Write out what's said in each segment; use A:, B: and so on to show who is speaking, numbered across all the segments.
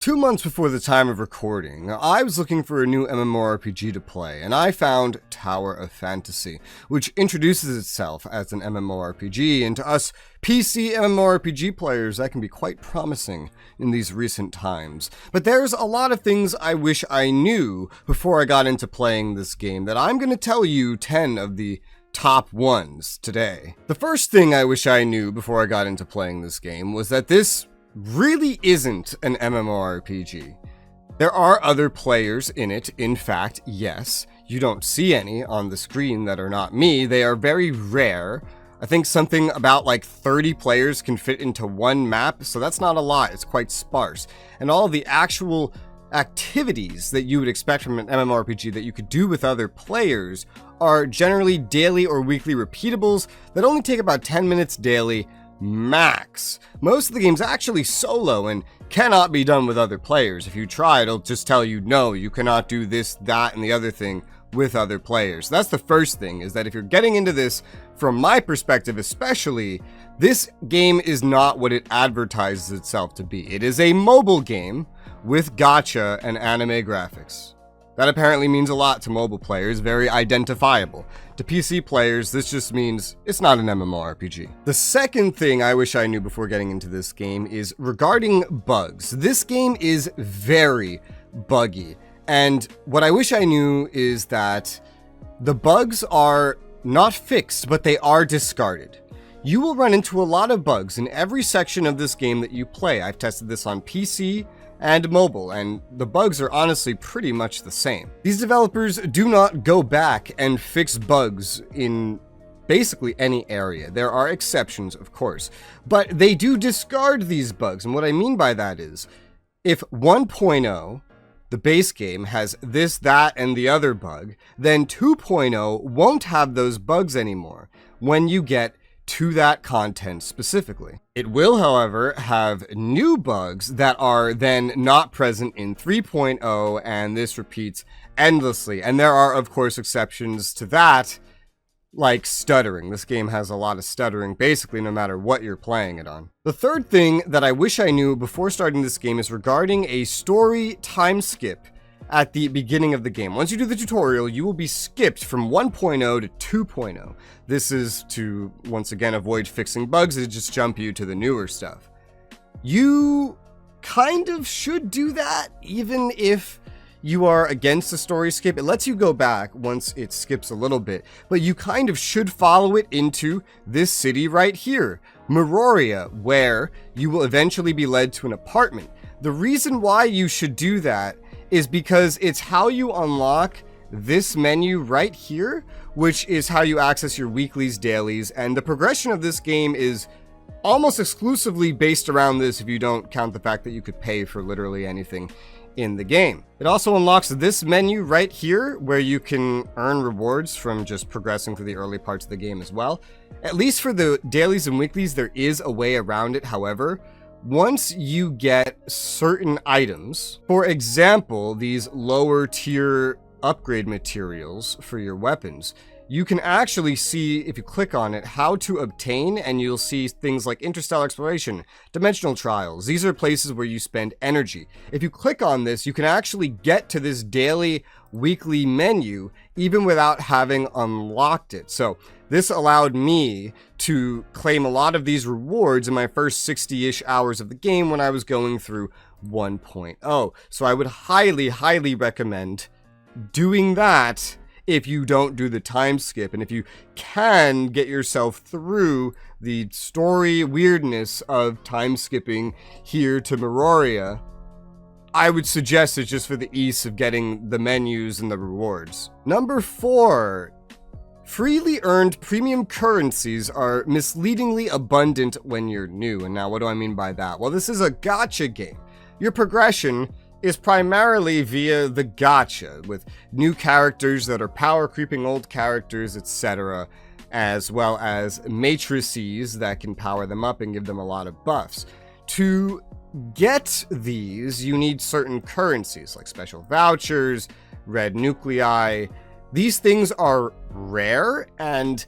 A: 2 months before the time of recording, I was looking for a new MMORPG to play, and I found Tower of Fantasy, which introduces itself as an MMORPG, and to us PC MMORPG players, that can be quite promising in these recent times. But there's a lot of things I wish I knew before I got into playing this game that I'm going to tell you 10 of the top ones today. The first thing I wish I knew before I got into playing this game was that this really isn't an MMORPG. There are other players in it, in fact, yes. You don't see any on the screen that are not me. They are very rare. I think something about like 30 players can fit into one map, so that's not a lot. It's quite sparse. And all the actual activities that you would expect from an MMORPG that you could do with other players are generally daily or weekly repeatables that only take about 10 minutes daily max. Most of the game's actually solo and cannot be done with other players. If you try, it'll just tell you, no, you cannot do this, that, and the other thing with other players. That's the first thing, is that if you're getting into this, from my perspective especially, this game is not what it advertises itself to be. It is a mobile game with gacha and anime graphics. That apparently means a lot to mobile players, very identifiable. To PC players, this just means it's not an MMORPG. The second thing I wish I knew before getting into this game is regarding bugs. This game is very buggy, and what I wish I knew is that the bugs are not fixed, but they are discarded. You will run into a lot of bugs in every section of this game that you play. I've tested this on PC and mobile, and the bugs are honestly pretty much the same. These developers do not go back and fix bugs in basically any area. There are exceptions, of course, but they do discard these bugs, and what I mean by that is, if 1.0, the base game, has this, that, and the other bug, then 2.0 won't have those bugs anymore when you get to that content specifically. It will, however, have new bugs that are then not present in 3.0, and this repeats endlessly. And there are, of course, exceptions to that, like stuttering. This game has a lot of stuttering, basically no matter what you're playing it on. The third thing that I wish I knew before starting this game is regarding a story time skip at the beginning of the game. Once you do the tutorial, you will be skipped from 1.0 to 2.0. This is to, once again, avoid fixing bugs and just jump you to the newer stuff. You kind of should do that, even if you are against the story skip. It lets you go back once it skips a little bit, but you kind of should follow it into this city right here, Meroria, where you will eventually be led to an apartment. The reason why you should do that is because it's how you unlock this menu right here, which is how you access your weeklies, dailies, and the progression of this game is almost exclusively based around this if you don't count the fact that you could pay for literally anything in the game. It also unlocks this menu right here where you can earn rewards from just progressing through the early parts of the game as well. At least for the dailies and weeklies, there is a way around it, however. Once you get certain items, for example, these lower tier upgrade materials for your weapons, you can actually see, if you click on it, how to obtain, and you'll see things like interstellar exploration, dimensional trials. These are places where you spend energy. If you click on this, you can actually get to this daily, weekly menu, even without having unlocked it. So this allowed me to claim a lot of these rewards in my first 60-ish hours of the game when I was going through 1.0. So I would highly, highly recommend doing that if you don't do the time skip, and if you can get yourself through the story weirdness of time skipping here to Meroria, I would suggest it just for the ease of getting the menus and the rewards. Number 4. Freely earned premium currencies are misleadingly abundant when you're new. And now what do I mean by that? Well, this is a gacha game. Your progression is primarily via the gacha, with new characters that are power creeping old characters, etc., as well as matrices that can power them up and give them a lot of buffs. To get these, you need certain currencies like special vouchers, red nuclei. These things are rare, and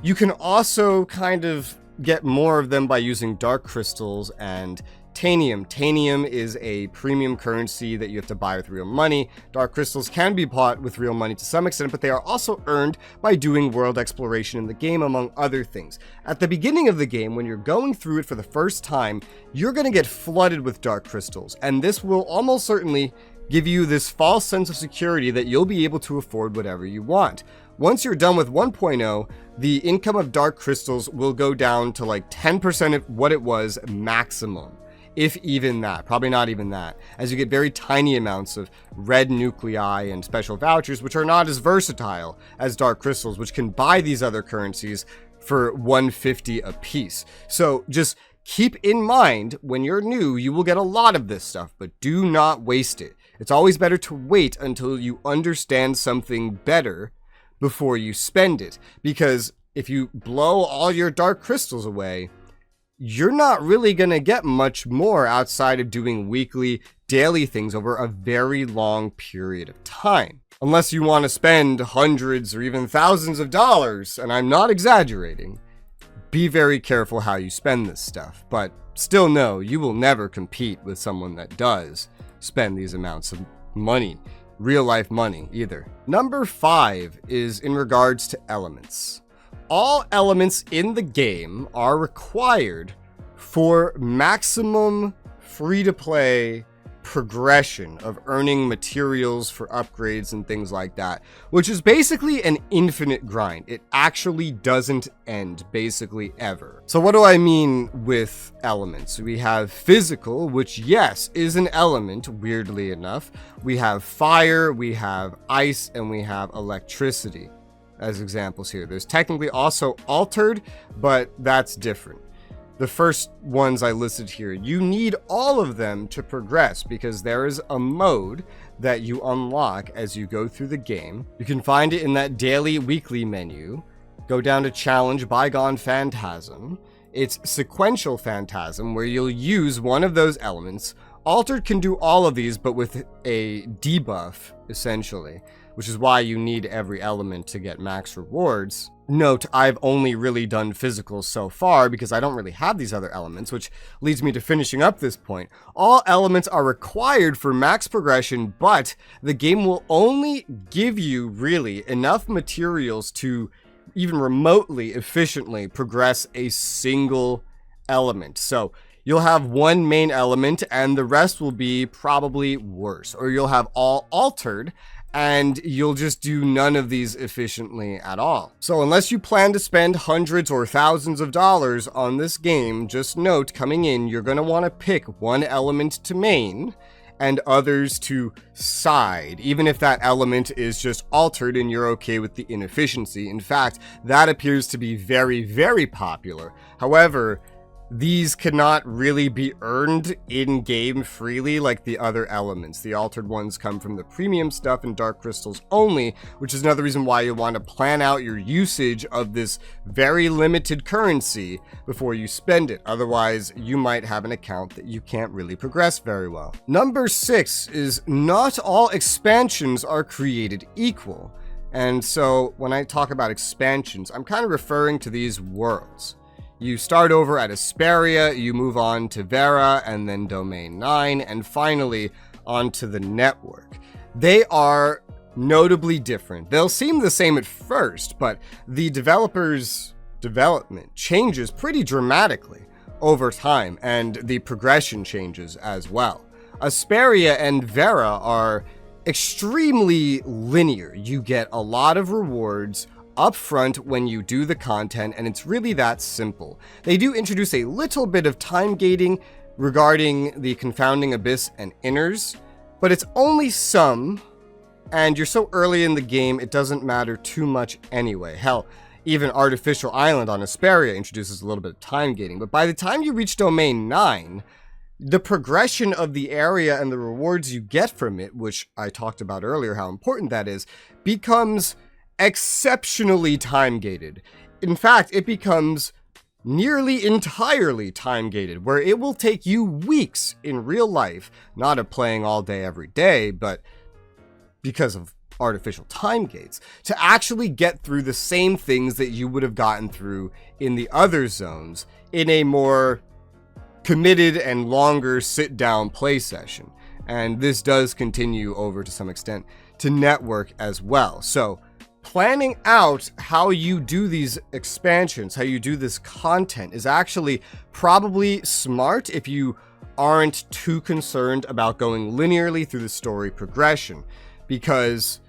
A: you can also kind of get more of them by using dark crystals and Tanium. Tanium is a premium currency that you have to buy with real money. Dark crystals can be bought with real money to some extent, but they are also earned by doing world exploration in the game, among other things. At the beginning of the game, when you're going through it for the first time, you're going to get flooded with dark crystals, and this will almost certainly give you this false sense of security that you'll be able to afford whatever you want. Once you're done with 1.0, the income of dark crystals will go down to like 10% of what it was maximum. If even that, probably not even that, as you get very tiny amounts of red nuclei and special vouchers, which are not as versatile as dark crystals, which can buy these other currencies for 150 a piece. So just keep in mind, when you're new, you will get a lot of this stuff, but do not waste it. It's always better to wait until you understand something better before you spend it, because if you blow all your dark crystals away, you're not really going to get much more outside of doing weekly, daily things over a very long period of time. Unless you want to spend hundreds or even thousands of dollars, and I'm not exaggerating. Be very careful how you spend this stuff, but still know you will never compete with someone that does spend these amounts of money. Real life money either. Number 5 is in regards to elements. All elements in the game are required for maximum free-to-play progression of earning materials for upgrades and things like that, which is basically an infinite grind. It actually doesn't end basically ever. So what do I mean with elements? We have physical, which yes, is an element, weirdly enough. We have fire, we have ice, and we have electricity as examples here. There's technically also altered, but that's different. The first ones I listed here, you need all of them to progress because there is a mode that you unlock as you go through the game. You can find it in that daily, weekly menu. Go down to challenge Bygone Phantasm. It's sequential Phantasm, where you'll use one of those elements. Altered can do all of these, but with a debuff, essentially, which is why you need every element to get max rewards. Note, I've only really done physical so far because I don't really have these other elements, which leads me to finishing up this point. All elements are required for max progression, but the game will only give you really enough materials to even remotely efficiently progress a single element. So you'll have one main element and the rest will be probably worse, or you'll have all altered and you'll just do none of these efficiently at all. So unless you plan to spend hundreds or thousands of dollars on this game, just note coming in, you're going to want to pick one element to main and others to side, even if that element is just altered and you're okay with the inefficiency. In fact, that appears to be very, very popular. However, these cannot really be earned in-game freely like the other elements. The altered ones come from the premium stuff and dark crystals only, which is another reason why you want to plan out your usage of this very limited currency before you spend it. Otherwise, you might have an account that you can't really progress very well. Number 6 is not all expansions are created equal. And so when I talk about expansions, I'm kind of referring to these worlds. You start over at Asperia, you move on to Vera, and then Domain 9, and finally onto the network. They are notably different. They'll seem the same at first, but the developer's development changes pretty dramatically over time, and the progression changes as well. Asperia and Vera are extremely linear. You get a lot of rewards up front when you do the content, and it's really that simple. They do introduce a little bit of time gating regarding the Confounding Abyss and Inners, but it's only some, and you're so early in the game it doesn't matter too much anyway. Hell, even Artificial Island on Asperia introduces a little bit of time gating, but by the time you reach Domain 9, the progression of the area and the rewards you get from it, which I talked about earlier how important that is, becomes exceptionally time-gated. In fact, it becomes nearly entirely time-gated, where it will take you weeks in real life, not of playing all day every day, but because of artificial time gates, to actually get through the same things that you would have gotten through in the other zones in a more committed and longer sit-down play session. And this does continue over to some extent to network as well. So planning out how you do these expansions, how you do this content is actually probably smart if you aren't too concerned about going linearly through the story progression. Because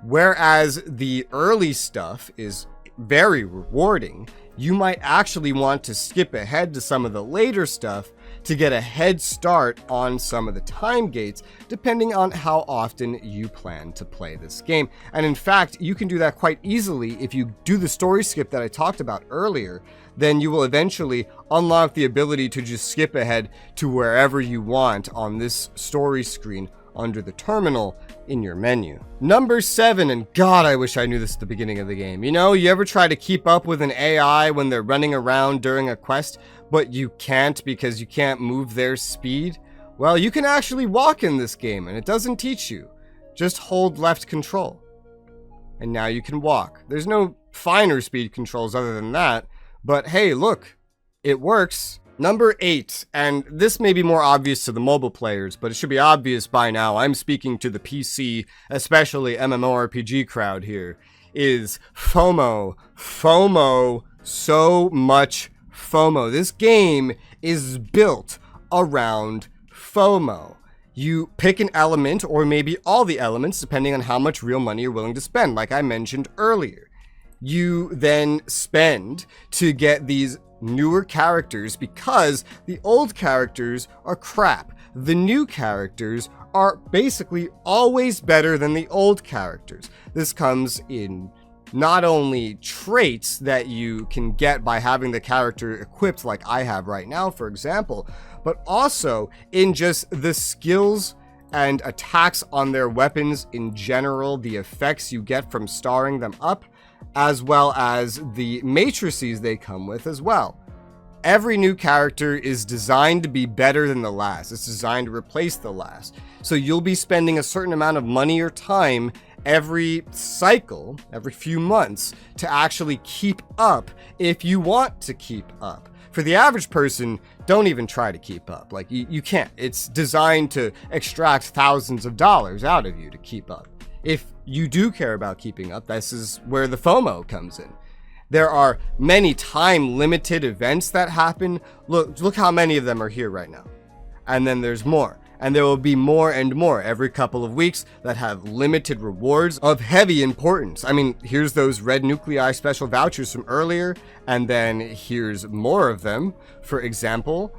A: whereas the early stuff is very rewarding, you might actually want to skip ahead to some of the later stuff to get a head start on some of the time gates, depending on how often you plan to play this game. And in fact, you can do that quite easily if you do the story skip that I talked about earlier. Then you will eventually unlock the ability to just skip ahead to wherever you want on this story screen under the terminal in your menu. Number 7, and God, I wish I knew this at the beginning of the game. You know, you ever try to keep up with an AI when they're running around during a quest, but you can't because you can't move their speed? Well, you can actually walk in this game, and it doesn't teach you. Just hold left control. And now you can walk. There's no finer speed controls other than that, but hey, look, it works. Number 8, and this may be more obvious to the mobile players, but it should be obvious by now. I'm speaking to the PC, especially MMORPG crowd here, is FOMO. FOMO, so much FOMO. This game is built around FOMO. You pick an element, or maybe all the elements, depending on how much real money you're willing to spend, like I mentioned earlier. You then spend to get these newer characters because the old characters are crap. The new characters are basically always better than the old characters. This comes in not only traits that you can get by having the character equipped like I have right now, for example, but also in just the skills and attacks on their weapons in general, the effects you get from starring them up, as well as the matrices they come with as well. Every new character is designed to be better than the last. It's designed to replace the last. So you'll be spending a certain amount of money or time every cycle, every few months, to actually keep up if you want to keep up. For the average person, don't even try to keep up. Like, you can't. It's designed to extract thousands of dollars out of you to keep up. If you do care about keeping up, this is where the FOMO comes in. There are many time-limited events that happen. Look how many of them are here right now. And then there's more. And there will be more and more every couple of weeks that have limited rewards of heavy importance. I mean, here's those red nuclei special vouchers from earlier, and then here's more of them. For example,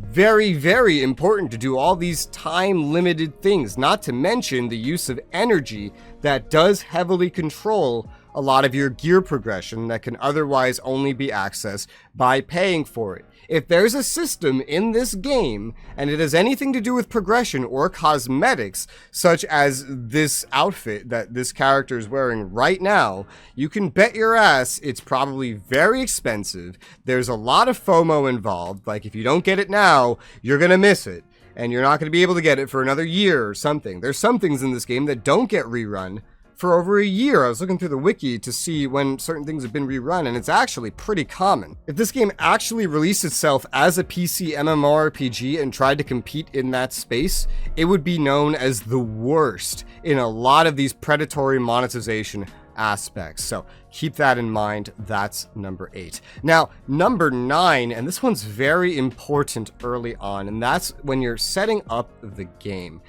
A: very, very important to do all these time-limited things, not to mention the use of energy that does heavily control a lot of your gear progression that can otherwise only be accessed by paying for it. If there's a system in this game, and it has anything to do with progression or cosmetics, such as this outfit that this character is wearing right now, you can bet your ass it's probably very expensive. There's a lot of FOMO involved. Like, if you don't get it now, you're gonna miss it, and you're not gonna be able to get it for another year or something. There's some things in this game that don't get rerun for over a year. I was looking through the wiki to see when certain things have been rerun, and it's actually pretty common. If this game actually released itself as a PC MMORPG and tried to compete in that space, it would be known as the worst in a lot of these predatory monetization aspects. So keep that in mind. That's number 8. Now, number 9, and this one's very important early on, and that's when you're setting up the game.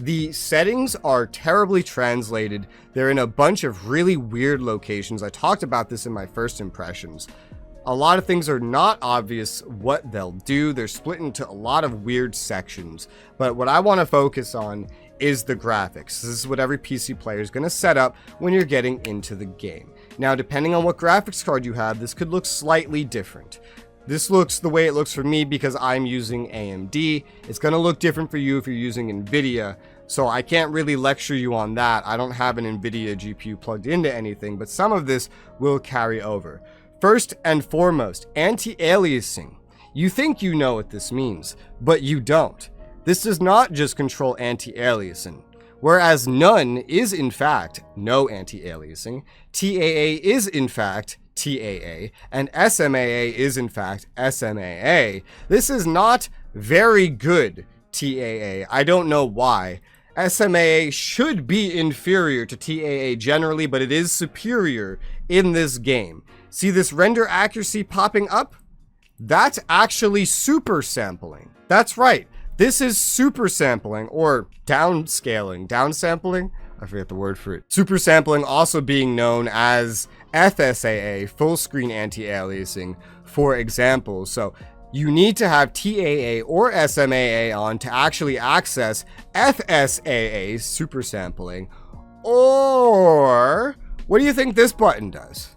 A: The settings are terribly translated. They're in a bunch of really weird locations. I talked about this in my first impressions. A lot of things are not obvious what they'll do. They're split into a lot of weird sections. But what I want to focus on is the graphics. This is what every PC player is going to set up when you're getting into the game. Now, depending on what graphics card you have, this could look slightly different. This looks the way it looks for me because I'm using AMD. It's going to look different for you if you're using NVIDIA, so I can't really lecture you on that. I don't have an NVIDIA GPU plugged into anything, but some of this will carry over. First and foremost, anti-aliasing. You think you know what this means, but you don't. This does not just control anti-aliasing. whereas none is in fact no anti-aliasing, TAA is in fact TAA, and SMAA is in fact SMAA. This is not very good TAA. I don't know why. SMAA should be inferior to TAA generally, but it is superior in this game. See this render accuracy popping up? That's actually super sampling. That's right. This is super sampling, or downscaling. Downsampling? I forget the word for it. Super sampling, also being known as FSAA, full screen anti-aliasing, for example. So you need to have TAA or SMAA on to actually access FSAA, super sampling. Or what do you think this button does?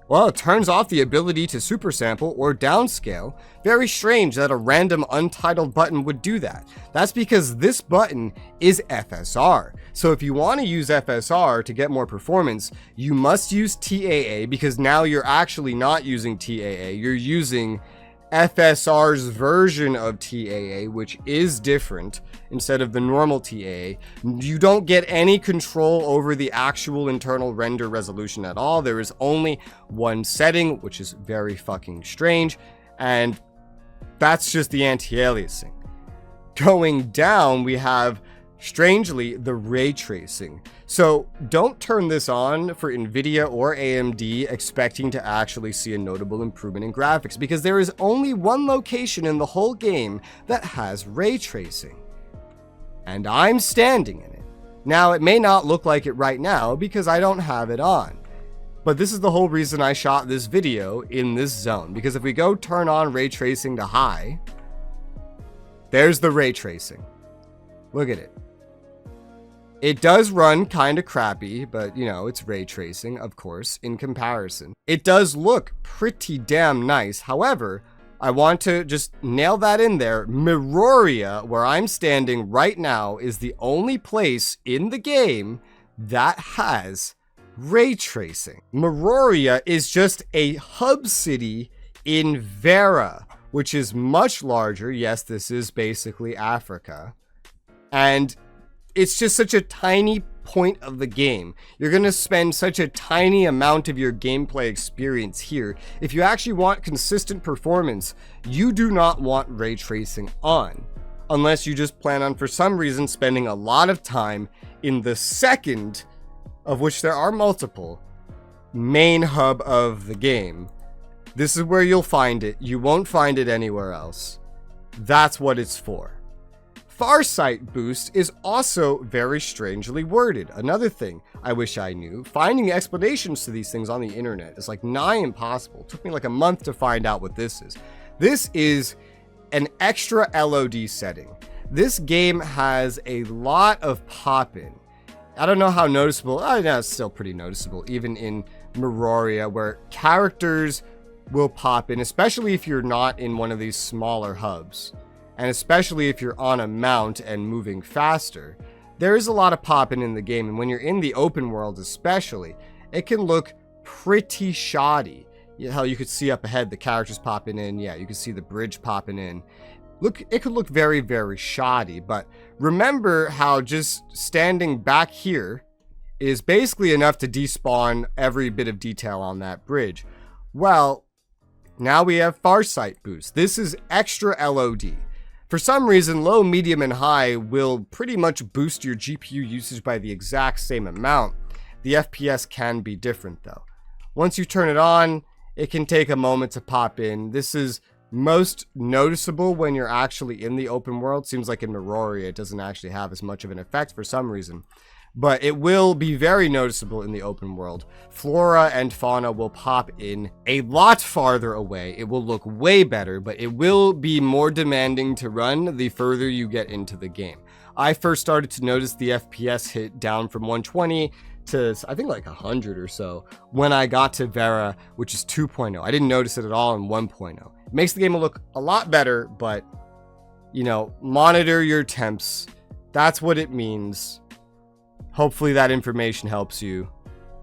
A: Well, it turns off the ability to super sample or downscale. Very strange that a random untitled button would do that. That's because this button is FSR. So if you want to use FSR to get more performance, you must use TAA, because now you're actually not using TAA. You're using FSR's version of TAA, which is different instead of the normal TAA. You don't get any control over the actual internal render resolution at all. There is only one setting, which is very fucking strange, and that's just the anti-aliasing. Going down, we have, strangely, the ray tracing. So don't turn this on for Nvidia or AMD expecting to actually see a notable improvement in graphics, because there is only one location in the whole game that has ray tracing, and I'm standing in it. Now, it may not look like it right now because I don't have it on, but this is the whole reason I shot this video in this zone, because if we go turn on ray tracing to high, there's the ray tracing. Look at it. It does run kind of crappy, but you know, it's ray tracing, of course, in comparison. It does look pretty damn nice. However, I want to just nail that in there. Mirroria, where I'm standing right now, is the only place in the game that has ray tracing. Mirroria is just a hub city in Vera, which is much larger. Yes, this is basically Africa. And it's just such a tiny point of the game. You're going to spend such a tiny amount of your gameplay experience here. If you actually want consistent performance, you do not want ray tracing on, unless you just plan on, for some reason, spending a lot of time in the second, of which there are multiple, main hub of the game. This is where you'll find it. You won't find it anywhere else. That's what it's for. Farsight boost is also very strangely worded. Another thing I wish I knew. Finding explanations to these things on the internet is like nigh impossible. It took me like a month to find out what this is. This is an extra LOD setting. This game has a lot of pop-in. I don't know how noticeable. It's still pretty noticeable, even in Mirroria, where characters will pop in, especially if you're not in one of these smaller hubs. And especially if you're on a mount and moving faster, there is a lot of popping in the game. And when you're in the open world especially, it can look pretty shoddy. Hell, you could see up ahead the characters popping in. Yeah, you can see the bridge popping in. Look, it could look very, very shoddy. But remember how just standing back here is basically enough to despawn every bit of detail on that bridge. Well, now we have Farsight boost. This is extra LOD. For some reason, low, medium, and high will pretty much boost your GPU usage by the exact same amount. The FPS can be different though. Once you turn it on, it can take a moment to pop in. This is most noticeable when you're actually in the open world. Seems like in Mirroria it doesn't actually have as much of an effect for some reason. But it will be very noticeable in the open world. Flora and fauna will pop in a lot farther away. It will look way better, but it will be more demanding to run the further you get into the game. I first started to notice the FPS hit down from 120 to, I think, like 100 or so when I got to Vera, which is 2.0. I didn't notice it at all in 1.0. It makes the game look a lot better, but, you know, monitor your temps. That's what it means. Hopefully that information helps you.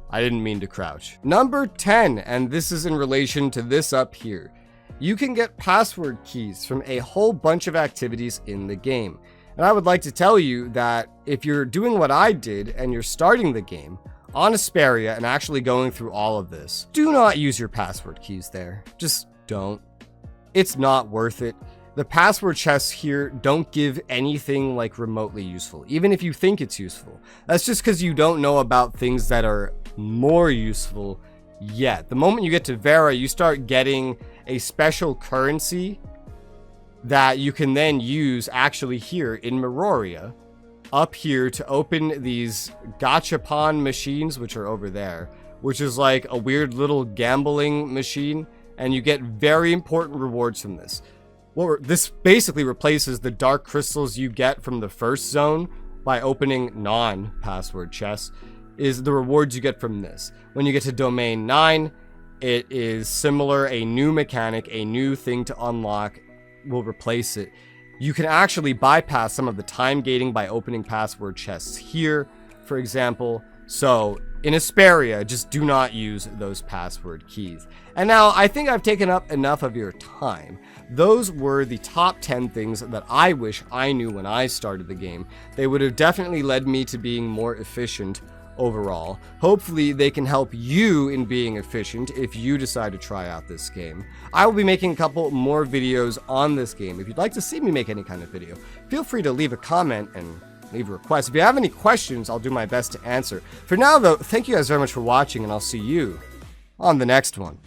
A: I didn't mean to crouch. Number 10, and this is in relation to this up here. You can get password keys from a whole bunch of activities in the game. And I would like to tell you that if you're doing what I did and you're starting the game on Asperia and actually going through all of this, do not use your password keys there. Just don't. It's not worth it. The password chests here don't give anything like remotely useful, even if you think it's useful. That's just because you don't know about things that are more useful yet. The moment you get to Vera, you start getting a special currency that you can then use actually here in Meroria, up here to open these gachapon machines, which are over there, which is like a weird little gambling machine, and you get very important rewards from this. Well, this basically replaces the dark crystals you get from the first zone by opening non-password chests, is the rewards you get from this. When you get to Domain 9, it is similar, a new mechanic, a new thing to unlock will replace it. You can actually bypass some of the time gating by opening password chests here, for example. So in Asperia, just do not use those password keys. And now I think I've taken up enough of your time. Those were the top 10 things that I wish I knew when I started the game. They would have definitely led me to being more efficient overall. Hopefully they can help you in being efficient if you decide to try out this game. I will be making a couple more videos on this game. If you'd like to see me make any kind of video, feel free to leave a comment and leave a request. If you have any questions, I'll do my best to answer. For now though, thank you guys very much for watching, and I'll see you on the next one.